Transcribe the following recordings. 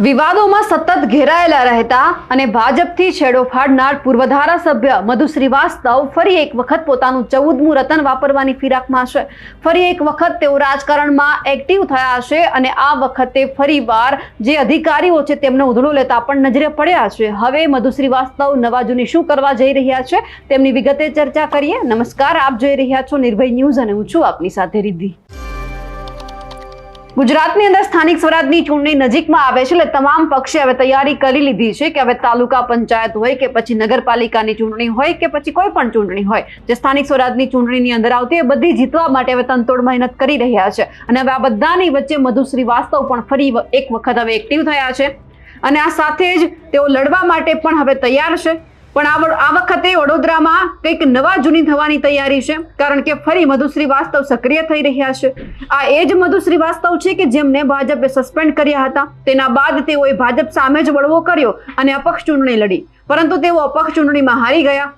વિવાદોમાં સતત ઘેરાયેલા રહેતા અને ભાજપથી છેડો ફાડનાર પૂર્વ ધારાસભ્ય મધુ શ્રીવાસ્તવ ફરી એક વખત પોતાનું 14મું રતન વાપરવાની ફિરાકમાં છે। ફરી એક વખત તેઓ રાજકારણમાં એક્ટિવ થયા છે અને આ વખતે ફરીવાર જે અધિકારીઓ છે તેમનો ઉધડો લેતા પણ નજરે પડ્યા છે। હવે મધુ શ્રીવાસ્તવ નવા જૂની શું કરવા જઈ રહ્યા છે તેમની વિગતે ચર્ચા કરીએ। નમસ્કાર, આપ જોઈ રહ્યા છો નિર્ભય ન્યૂઝ અને હું છું આપની સાથે રિદ્ધિ। ગુજરાતની અંદર સ્થાનિક સ્વરાજની ચૂંટણી નજીકમાં આવે છે એટલે તમામ પક્ષે હવે તૈયારી કરી લીધી છે કે હવે તાલુકા પંચાયત હોય કે પછી નગરપાલિકાની ચૂંટણી હોય કે પછી કોઈ પણ ચૂંટણી હોય જે સ્થાનિક સ્વરાજની ચૂંટણીની અંદર આવતી એ બધી જીતવા માટે હવે તનતોડ મહેનત કરી રહ્યા છે અને હવે આ બધાની વચ્ચે મધુ શ્રીવાસ્તવ પણ ફરી એક વખત હવે એક્ટિવ થયા છે અને આ સાથે જ તેઓ લડવા માટે પણ હવે તૈયાર છે। પણ આ વખતે વડોદરામાં કંઈક નવા જૂની થવાની તૈયારી છે કારણ કે ફરી મધુ શ્રીવાસ્તવ સક્રિય થઈ રહ્યા છે। આ એ જ મધુ શ્રીવાસ્તવ છે કે જેમને ભાજપે સસ્પેન્ડ કર્યા હતા। તેના બાદ તેઓએ ભાજપ સામે જ બળવો કર્યો અને અપક્ષ ચૂંટણી લડી, પરંતુ તેઓ અપક્ષ ચૂંટણીમાં હારી ગયા।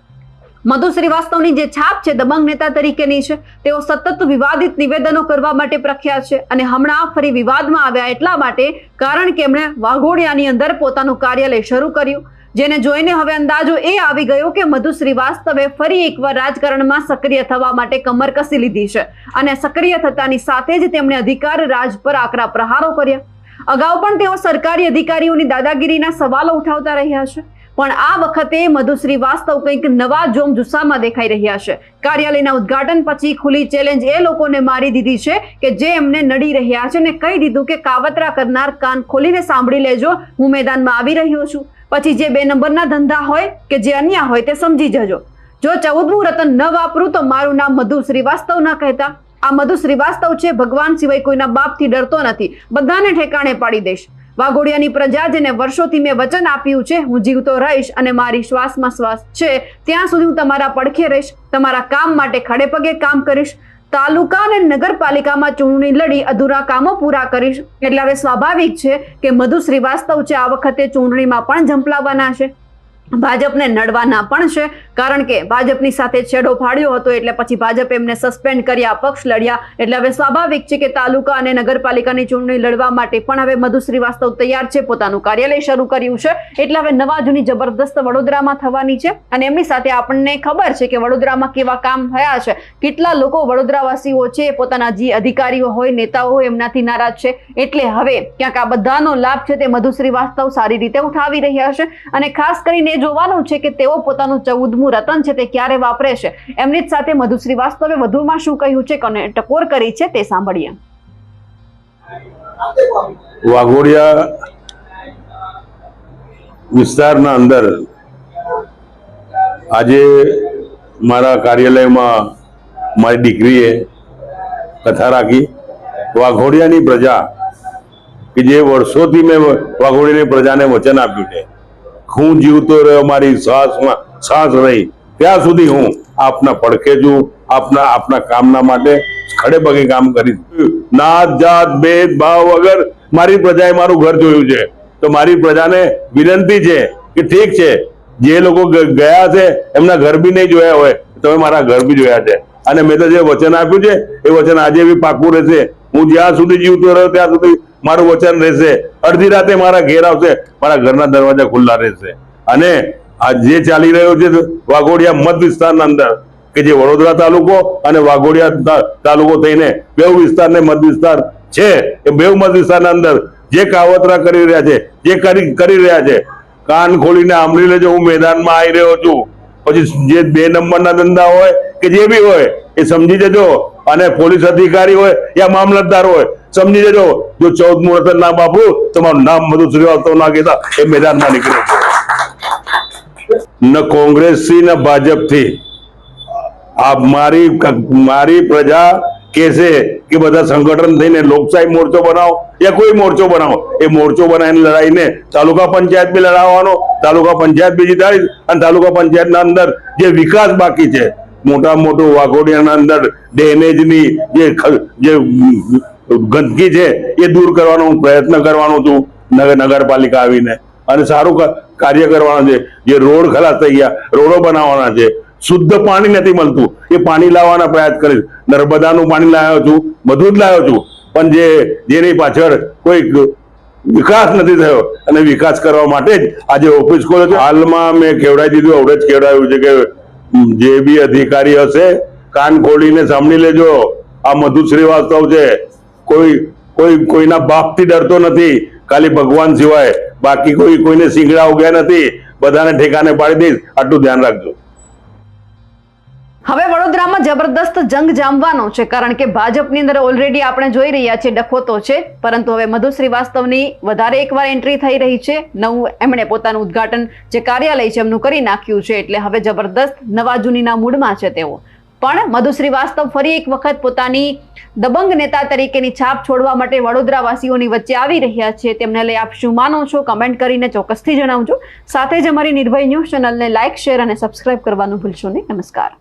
મધુ શ્રીવાસ્તવની જે છાપ છે દબંગ નેતા તરીકેની છે। તેઓ સતત વિવાદિત નિવેદનો કરવા માટે પ્રખ્યાત છે અને હમણાં ફરી વિવાદમાં આવ્યા એટલા માટે કારણ કે એમણે વાઘોડિયાની અંદર પોતાનું કાર્યાલય શરૂ કર્યું, જેને જોઈને હવે અંદાજો એ આવી ગયો કે મધુ શ્રીવાસ્તવે ફરી એકવાર રાજકારણમાં સક્રિય થવા માટે કમર કસી લીધી છે અને સક્રિય થતાની સાથે જ તેમણે અધિકાર રાજ પર આકરા પ્રહારો કર્યા। અગાઉ પણ તેઓ સરકારી અધિકારીઓની દાદાગીરીના સવાલો ઉઠાવતા રહ્યા છે, પણ આ વખતે મધુ શ્રીવાસ્તવ કંઈક નવા જોમ જુસ્સામાં દેખાઈ રહ્યા છે। કાર્યાલયના ઉદ્ઘાટન પછી ખુલ્લી ચેલેન્જ એ લોકોને મારી દીધી છે કે જે એમને નડી રહ્યા છે ને કહી દીધું કે કાવતરા કરનાર કાન ખોલીને સાંભળી લેજો, હું મેદાનમાં આવી રહ્યો છું। પછી જે 2 નંબરના ધંધા હોય કે જે અન્ય હોય તે સમજી જજો। જો 14મું રતન ન વાપરું તો મારું નામ મધુ શ્રીવાસ્તવ ન કહેતા। આ મધુ શ્રીવાસ્તવ છે ભગવાન સિવાય કોઈના બાપથી ડરતો નથી, બધાને ઠેકાણે પાડી દઈશ। વાઘોડિયાની પ્રજા જેને વર્ષોથી મેં વચન આપ્યું છે હું જીવતો રહીશ અને મારી શ્વાસમાં શ્વાસ છે ત્યાં સુધી હું તમારા પડખે રહીશ, તમારા કામ માટે ખડે પગે કામ કરીશ। તાલુકા અને નગરપાલિકામાં ચૂંટણી લડી અધૂરા કામો પૂરા કરીશ। એટલે હવે સ્વાભાવિક છે કે મધુ શ્રીવાસ્તવ છે આ વખતે ચૂંટણીમાં પણ ઝંપલાવવાના છે, ભાજપને નડવાના પણ છે કારણ કે ભાજપની સાથે છેડો ફાડ્યો હતો એટલે પછી ભાજપે એમને સસ્પેન્ડ કર્યા, પક્ષ લડ્યા, એટલે હવે સ્વાભાવિક છે કે તાલુકા અને નગરપાલિકાની ચૂંટણી લડવા માટે પણ હવે મધુ શ્રીવાસ્તવ તૈયાર છે, પોતાનું કાર્યાલય શરૂ કર્યું છે। એટલે હવે નવા જૂની જબરદસ્ત વડોદરામાં થવાની છે અને એમની સાથે આપણને ખબર છે કે વડોદરામાં કેવા કામ થયા છે, કેટલા લોકો વડોદરાવાસીઓ છે પોતાના જે અધિકારીઓ હોય નેતાઓ હોય એમનાથી નારાજ છે। એટલે હવે ક્યાંક આ બધાનો લાભ છે તે મધુ શ્રીવાસ્તવ સારી રીતે ઉઠાવી રહ્યા છે અને ખાસ કરીને જોવાનું છે કે તેઓ પોતાનું 14મું રતન છે તે ક્યારે વાપરે છે। એમની જ સાથે મધુ શ્રીવાસ્તવે વધુમાં શું કહ્યું છે, કોને ટકોર કરી છે તે સાંભળીએ। વાઘોડિયા વિસ્તારના અંદર આજે મારા કાર્યાલયમાં મારી દીકરીએ કથા રાખી। વાઘોડિયાની પ્રજા કે જે વર્ષોથી મેં વાઘોડિયાની પ્રજાને વચન આપ્યું છે હું જીવતો રહ્યો, મારી શ્વાસમાં શ્વાસ રહી ત્યાં સુધી હું આપના પડખે છું, આપના કામના માટે ખડે પગે કામ કરીશ। નાત જાત ભેદભાવ વગર મારી પ્રજાએ મારું ઘર જોયું છે તો મારી પ્રજાને વિનંતી છે કે ઠીક છે જે લોકો ગયા છે એમના ઘર બી નહીં જોયા હોય તમે મારા ઘર બી જોયા છે અને મેં તો જે વચન આપ્યું છે એ વચન આજે બી પાકું રહેશે। હું જ્યાં સુધી જીવતો રહ્યો ત્યાં સુધી મારું વચન રહેશે। અડધી રાતે મારા ઘેર આવશે, મારા ઘરના દરવાજા ખુલ્લા રહેશે। અને આ જે ચાલી રહ્યો છે વાઘોડિયા મત વિસ્તારના અંદર કે જે વડોદરા તાલુકો અને વાઘોડિયા તાલુકો થઈને બેઉ વિસ્તારને મત વિસ્તાર છે એ બેઉ મત વિસ્તારના અંદર જે કાવતરા કરી રહ્યા છે, જે કરી રહ્યા છે કાન ખોલીને સાંભળી લેજો, હું મેદાનમાં આવી રહ્યો છું। પછી જે 2 નંબરના ધંધા હોય કે જે બી હોય એ સમજી જજો અને પોલીસ અધિકારી હોય યા મામલતદાર હોય સમજી જજો, જો 14મું રતન ના બાપુ તમારું નામ મધુ શ્રીવાસ્તવ ના કહેતા એ મેદાનમાં નીકળે ન કોંગ્રેસથી ન ભાજપથી। આ મારી પ્રજા કહેશે કે બધા સંગઠન થઈને લોકશાહી મોરચો બનાવો યા કોઈ મોરચો બનાવો, એ મોરચો બનાવીને લડાઈને તાલુકા પંચાયત બી લડાવવાનો, તાલુકા પંચાયત બી જીતાડીશ અને તાલુકા પંચાયતના અંદર જે વિકાસ બાકી છે મોટા મોટું વાઘોડિયાના અંદર ડેમેજની જે ગંદકી છે એ દૂર કરવાનો હું પ્રયત્ન કરવાનો છું નગરપાલિકા આવીને અને સારું કાર્ય કરવાનું છે। જે રોડ ખલાસ થઈ ગયા, રોડો બનાવવાના છે। શુદ્ધ પાણી નથી મળતું એ પાણી લાવવાના પ્રયાસ કરીશ। નર્મદાનું પાણી લાવ્યો છું, બધું જ લાવ્યો છું, પણ જેની પાછળ કોઈ વિકાસ નથી થયો અને વિકાસ કરવા માટે જ આજે ઓફિસ ખોલે છે. હાલમાં મેં કેવડાવી દીધું, આવડે જ કેવડાવ્યું છે કે જે બી અધિકારી હશે કાન ખોલીને સાંભળી લેજો. આ મધુ શ્રીવાસ્તવ છે, કોઈના બાપથી ડરતો નથી, ખાલી ભગવાન સિવાય. બાકી કોઈને સિંગડા ઉગ્યા નથી, બધાને ઠેકાને પાડી દઈશ, આટલું ધ્યાન રાખજો. હવે વડોદરામાં જબરદસ્ત જંગ જામવાનો છે, કારણ કે ભાજપની અંદર ઓલરેડી આપણે જોઈ રહ્યા છીએ ડખો તો છે, પરંતુ હવે મધુ શ્રીવાસ્તવની વધારે એકવાર એન્ટ્રી થઈ રહી છે. નવું એમણે પોતાનું ઉદ્ઘાટન જે કાર્યાલય છે એમનું કરી નાખ્યું છે, એટલે હવે જબરદસ્ત નવા જૂનીના મૂડમાં છે તેઓ. પણ મધુ શ્રીવાસ્તવ ફરી એક વખત પોતાની દબંગ નેતા તરીકેની છાપ છોડવા માટે વડોદરાવાસીઓની વચ્ચે આવી રહ્યા છે. તેમને લઈ આપ શું માનો છો, કમેન્ટ કરીને ચોક્કસથી જણાવજો. સાથે જ અમારી નિર્ભય ન્યૂઝ ચેનલને લાઇક, શેર અને સબસ્ક્રાઇબ કરવાનું ભૂલશો નહીં. નમસ્કાર.